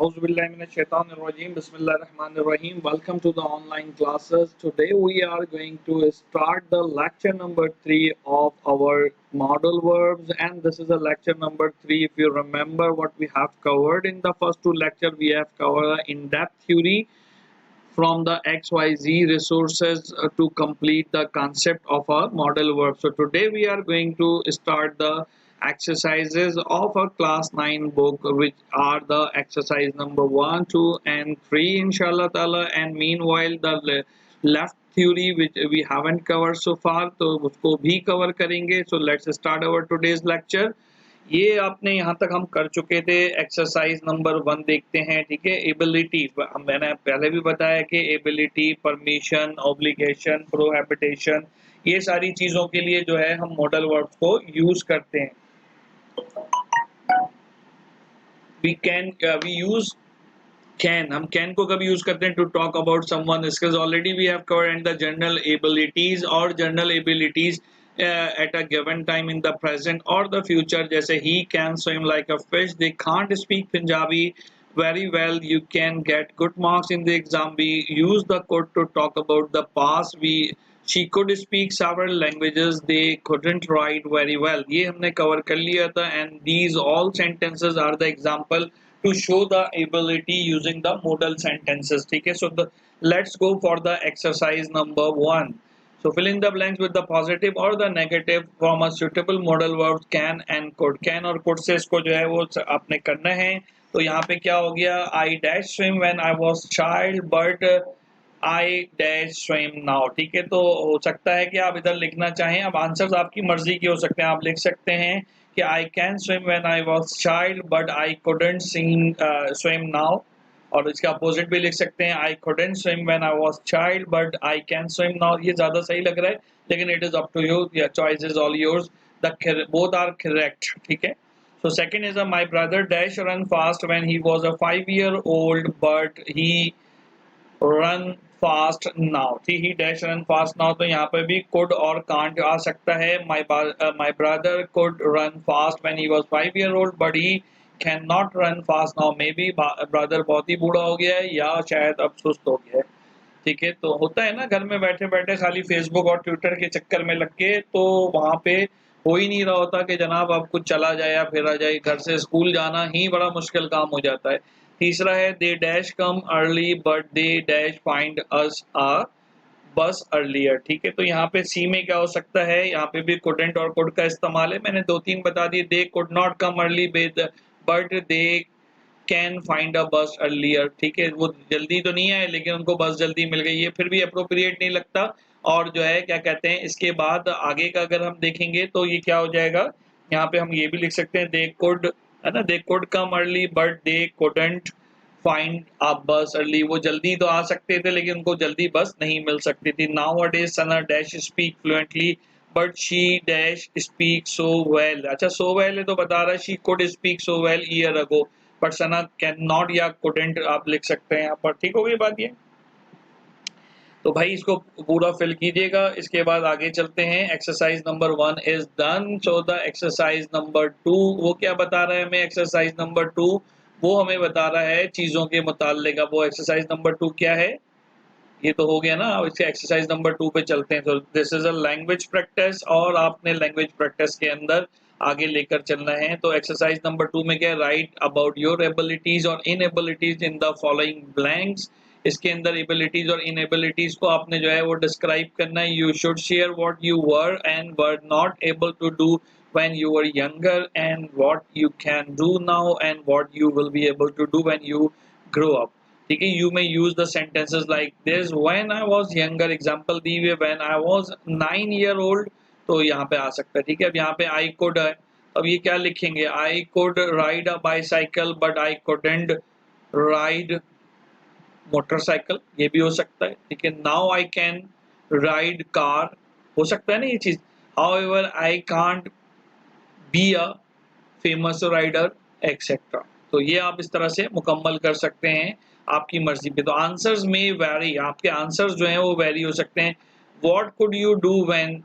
Auzubillahiminash-shaytanir-rajim. Bismillahir-rahmanir-rahim. Welcome to the online classes. Today we are going to start the lecture number 3 of our modal verbs, and this is a lecture number 3. If you remember what we have covered in the first two lectures, we have covered in-depth theory from the XYZ resources to complete the concept of a modal verb. So today we are going to start the exercises of a class 9 book, which are the exercise number 1, 2 and 3 inshallah ta'ala, and meanwhile the left theory which we haven't covered so far, तो उसको भी cover करेंगे. So let's start our today's lecture. ये आपने यहाँ तक हम कर चुके थे. एक्सरसाइज नंबर 1 देखते हैं. ठीक है, एबिलिटी मैंने पहले भी बताया कि एबिलिटी, परमिशन, ऑब्लिगेशन, प्रोहिबिटेशन, ये सारी चीजों के लिए जो है हम मॉडल वर्ब्स को यूज करते हैं. We use can. हम कैन को कभी यूज करते हैं to talk about someone. Skills already we have covered, and the general abilities और general abilities at a given time in the present or the future. जैसे he can swim like a fish. They can't speak Punjabi very well. You can get good marks in the exam. We use the could to talk about the past. She could speak several languages. They couldn't write very well. ये हमने cover कर लिया था. And these all sentences are the example to show the ability using the modal sentences. ठीक है, so let's go for the exercise number 1. So fill in the blanks with the positive or the negative from a suitable modal verbs can and could. Can और could से इसको जो है वो आपने करना है. तो यहाँ पे क्या हो गया, I dash swim when I was child but I dash swim now. ठीक है, तो हो सकता है कि आप इधर लिखना चाहें. अब आंसर्स आपकी मर्जी के हो सकते हैं. आप लिख सकते हैं कि I can swim when I was child but I couldn't swim now. और इसका अपोजिट भी लिख सकते हैं, I couldn't swim when I was child but I can swim now. ये ज़्यादा सही लग रहा है, लेकिन it is up to you. Your choice is all yours. Both are correct. ठीक है. So second is my brother dash run fast when he was a 5-year-old but he run fast now. ठीक, he dash run fast now. तो यहाँ पे भी could और can't आ सकता है. My brother could run fast when he was 5-year-old but he cannot run fast now. Maybe brother बहुत ही बूढ़ा हो गया है या शायद अब सुस्त हो गया है. ठीक है, तो होता है ना, घर में बैठे बैठे खाली फेसबुक और ट्विटर के चक्कर में लग के, तो वहाँ पे हो ही नहीं रहा होता कि जनाब अब कुछ चला जाए या फिर आ जाए. घर से स्कूल जाना ही बड़ा मुश्किल काम हो जाता है. तीसरा है they dash come early but they dash find us a bus earlier. ठीक है, तो यहाँ पे सी में क्या हो सकता है, यहाँ पे भी couldn't और could का इस्तेमाल है. मैंने 2-3 बता दिए. दे could not come early but they can find a bus earlier. ठीक है, वो जल्दी तो नहीं आए लेकिन उनको बस जल्दी मिल गई. ये फिर भी अप्रोप्रिएट नहीं लगता. और जो है क्या कहते हैं, इसके बाद आगे का अगर हम देखेंगे तो ये क्या हो जाएगा, यहाँ पे हम ये भी लिख सकते हैं दे कुड, है ना, they could come early but they couldn't find a बस अर्ली. वो जल्दी तो आ सकते थे लेकिन उनको जल्दी बस नहीं मिल सकती थी. Now a days Sana dash speak fluently but she dash speak so well. अच्छा, सो वेल है तो बता रहा है she could speak so well year ago, but Sana can not या कुडंट आप लिख सकते हैं यहाँ पर. ठीक हो गई बात ये. तो भाई इसको पूरा फिल कीजिएगा. इसके बाद आगे चलते हैं. Exercise number 1 is done. So the exercise number 2 वो क्या बता रहा है हमें. एक्सरसाइज नंबर 2 वो हमें बता रहा है चीजों के मुताल्लिक. वो एक्सरसाइज नंबर 2 क्या है, ये तो हो गया ना. अब इसके एक्सरसाइज नंबर 2 पे चलते हैं. तो this is a language practice और आपने लैंग्वेज प्रैक्टिस के अंदर आगे लेकर चलना है. तो एक्सरसाइज नंबर 2 में क्या, राइट अबाउट योर एबिलिटीज और इनएबिलिटीज इन द फॉलोइंग ब्लैंक्स. इसके अंदर एबिलिटीज और इनएबिलिटीज को आपने जो है वो डिस्क्राइब करना है. You should share what you were and were not able to do when you were younger and what you can do now and what you will be able to do when you grow up. ठीक है, you may use the sentences like this. when I was younger, example दी हुई when I was 9-year-old, तो यहाँ पे आ सकता है. ठीक है, अब यहाँ पे I could है. अब ये क्या लिखेंगे, I could ride a bicycle but I couldn't ride motorcycle. ये भी हो सकता है. ठीक है, now I can ride car, हो सकता है ना ये चीज. however I can't be a famous rider etc. तो ये आप इस तरह से मुकम्मल कर सकते हैं आपकी मर्जी पे. तो आंसर्स में वैरी, आपके आंसर्स जो हैं वो वैरी हो सकते हैं. What could you do when,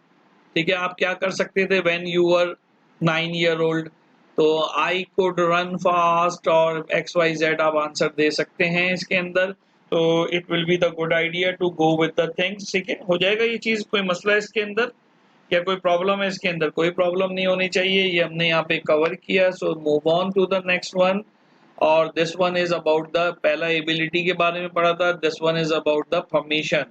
ठीक है, आप क्या कर सकते थे व्हेन यू वर 9-year-old. तो आई कुड रन फास्ट और एक्स वाई जेड आप आंसर दे सकते हैं इसके अंदर। तो it will be the good idea to go with the things. ठीक है, हो जाएगा ये चीज, कोई मसला है इसके अंदर या कोई प्रॉब्लम है इसके अंदर? कोई प्रॉब्लम नहीं होनी चाहिए, ये हमने यहाँ पे कवर किया। So move on to the next one. और this one is about the, पहला एबिलिटी के बारे में पढ़ा था, this one is about the permission.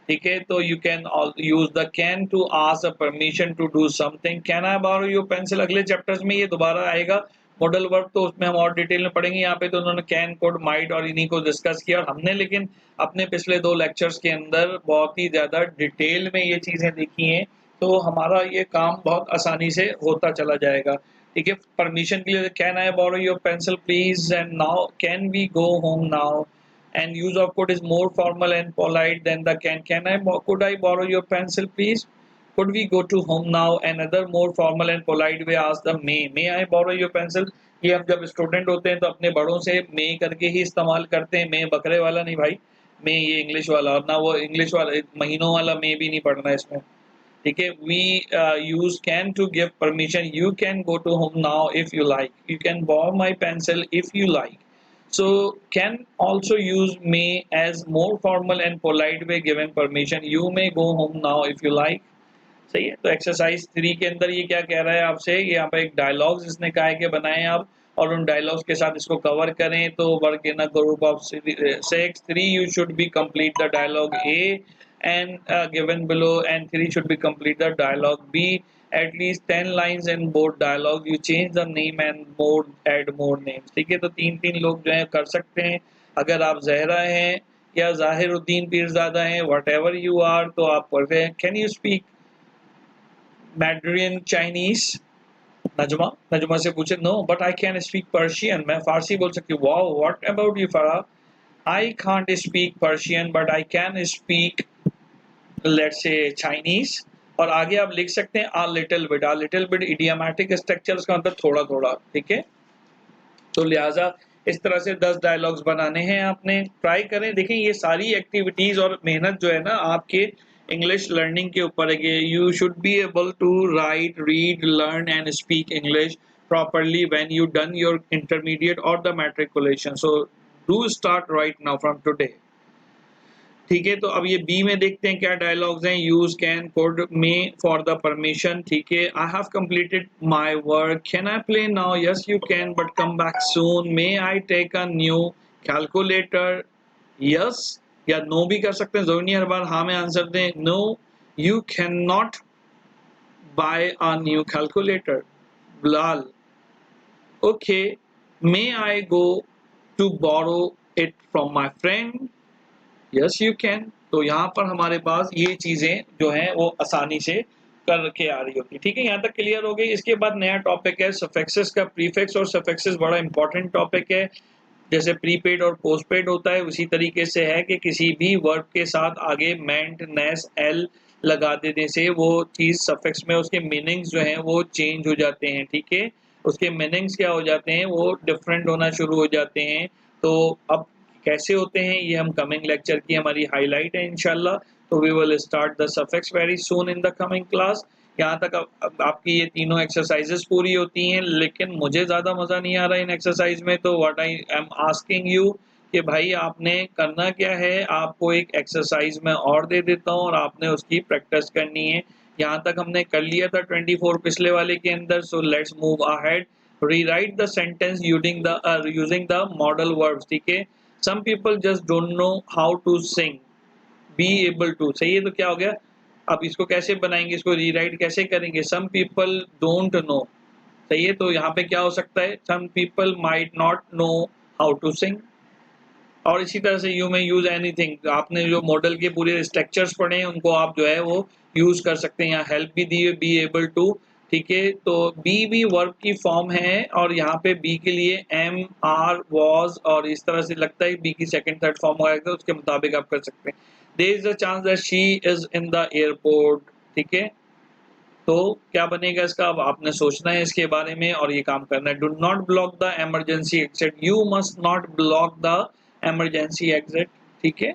ठीक है, तो you can use the can to ask a permission to do something. Can I borrow your pencil, अगले चैप्टर्स में ये दोबारा आएगा मॉडल वर्क, तो उसमें हम और डिटेल में पढ़ेंगे। यहाँ पे तो उन्होंने कैन, कुड, माइट और इन्हीं को डिस्कस किया, और हमने लेकिन अपने पिछले 2 लेक्चर्स के अंदर बहुत ही ज्यादा डिटेल में ये चीजें देखी हैं, तो हमारा ये काम बहुत आसानी से होता चला जाएगा। ठीक है, परमिशन के लिए can I borrow your pencil please, and now can we go home now, and use of could is more formal and polite than the could I borrow your pencil please, could we go to home now, another more formal and polite way ask the may I borrow your pencil। ये हम जब student होते हैं तो अपने बड़ों से मे करके ही इस्तेमाल करते हैं, मे बकरे वाला नहीं भाई, मे ये इंग्लिश वाला, और ना वो इंग्लिश वाला महीनों वाला मे भी नहीं पढ़ना इसमें। ठीक है, we use can to give permission, you can go to home now if you like, you can borrow my pencil if you like। So can also use may as more formal and polite way giving permission, you may go home now if you like। सही है, तो exercise 3 के अंदर ये क्या कह रहा है आपसे, यहाँ पे एक डायलॉग्स इसने कहा है कि बनाएं आप, और उन डायलॉग्स के साथ इसको कवर करें। तो work in a group of 6, 3 you should be complete the dialogue A and given below, and 3 should be complete the dialogue B, at least 10 lines in both dialogue, you change the name and more add more names। ठीक है, तो 3 लोग जो है कर सकते हैं। अगर आप जहरा हैं या जाहिरुद्दीन पीरजादा हैं, वट एवर यू आर, तो आप पढ़ते हैं can you speak Mandarin Chinese. Najma से पूछे, no but I can speak Persian, मैं फारसी बोल सकती हूँ। Wow, what about you Farah, I can't speak Persian but I can speak let's say Chinese. और आगे आप लिख सकते हैं a little bit idiomatic structures का मतलब थोड़ा थोड़ा। ठीक है, तो लिहाजा इस तरह से 10 डायलॉग्स बनाने हैं आपने, ट्राई करें। देखें ये सारी एक्टिविटीज और मेहनत जो है ना आपके इंग्लिश लर्निंग के ऊपर है। You should be able to write, read, learn and speak English properly when you done your intermediate or the matriculation. So do start right now from today. ठीक है, तो अब ये बी में देखते हैं क्या डायलॉग्स हैं। Use can, could, may for the permission. ठीक है, I have completed my work, can I play now, yes you can but come back soon, may I take a new calculator, yes या no भी कर सकते हैं, जरूरी नहीं हर बार हाँ में आंसर दें। No you can not buy a new calculator, Bilal. Okay, may I go to borrow it from my friend, yes you can. तो यहाँ पर हमारे पास ये चीजें जो हैं वो आसानी से करके आ रही होती। ठीक है, यहाँ तक क्लियर हो गई। इसके बाद नया टॉपिक है सफिक्सेस का। प्रीफिक्स और सफिक्सेस बड़ा इंपॉर्टेंट टॉपिक है। जैसे प्रीपेड और पोस्टपेड होता है उसी तरीके से है कि किसी भी वर्ब के साथ आगे मेंट, नेस, एल लगा देने से वो चीज सफिक्स में उसके मीनिंग्स जो हैं वो चेंज हो जाते हैं। ठीक है, उसके मीनिंग्स क्या हो जाते हैं, वो डिफरेंट होना शुरू हो जाते हैं। तो अब कैसे होते हैं ये हम कमिंग लेक्चर की हमारी हाईलाइट है इंशाल्लाह। तो we will start the suffix very soon in the coming class. यहाँ तक अब आपकी ये तीनों एक्सरसाइजेस पूरी होती हैं, लेकिन मुझे ज़्यादा मज़ा नहीं आ रहा इन एक्सरसाइज में। तो what I am asking you कि भाई आपने करना क्या है, आपको एक एक्सरसाइज में और दे देता हूँ और आपने उसकी प्रैक्टिस करनी है। यहाँ तक हमने कर लिया था 24 पिछले वाले के अंदर। So let's move ahead. Rewrite the sentence using the modal verbs. ठीक है, some people just don't know how to sing, be able to. सही है, तो क्या हो गया, अब इसको कैसे बनाएंगे, इसको रीराइट कैसे करेंगे। सम पीपल डोंट नो, सही है, तो यहाँ पे क्या हो सकता है, some people might not know how to sing. और इसी तरह से यू में यूज एनीथिंग, आपने जो मॉडल के पूरे स्ट्रक्चर्स पढ़े हैं उनको आप जो है वो यूज कर सकते हैं। यहाँ हेल्प भी दी है, बी एबल टू। ठीक है, तो बी भी वर्ब की फॉर्म है, और यहाँ पे बी के लिए एम, आर, वॉज, और इस तरह से लगता है बी की सेकंड थर्ड फॉर्म आएगा, उसके मुताबिक आप कर सकते हैं। There is a chance that she is in the airport. ठीक है, तो क्या बनेगा इसका, अब आपने सोचना है इसके बारे में और ये काम करना है। Do not block the emergency exit, you must not block the emergency exit. ठीक है,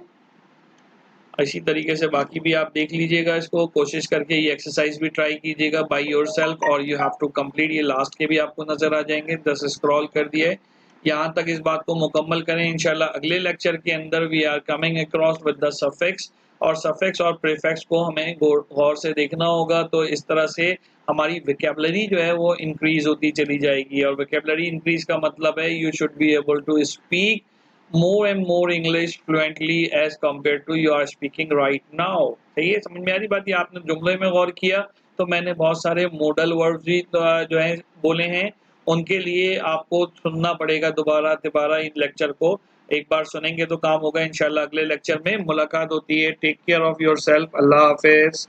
इसी तरीके से बाकी भी आप देख लीजिएगा, इसको कोशिश करके ये एक्सरसाइज भी ट्राई कीजिएगा बाय योरसेल्फ, और यू हैव टू कंप्लीट। ये लास्ट के भी आपको नजर आ जाएंगे, 10 स्क्रॉल कर दिया है। यहाँ तक इस बात को मुकम्मल करें। इंशाल्लाह अगले लेक्चर के अंदर we are coming across with the suffix, और सफिक्स और प्रीफिक्स को हमें गौर से देखना होगा। तो इस तरह से हमारी वोकैबुलरी जो है वो इंक्रीज होती चली जाएगी, और वोकैबुलरी इंक्रीज का मतलब है you should be able to speak more and more English fluently as compared to you are speaking right now। सही है, समझ में आ रही बात? ये आपने जुमले में गौर किया तो मैंने बहुत सारे मॉडल वर्ड्स भी जो है बोले हैं, उनके लिए आपको सुनना पड़ेगा दोबारा तिबारा इन लेक्चर को। एक बार सुनेंगे तो काम होगा। इंशाल्लाह अगले लेक्चर में मुलाकात होती है। Take care of yourself. अल्लाह हाफिज।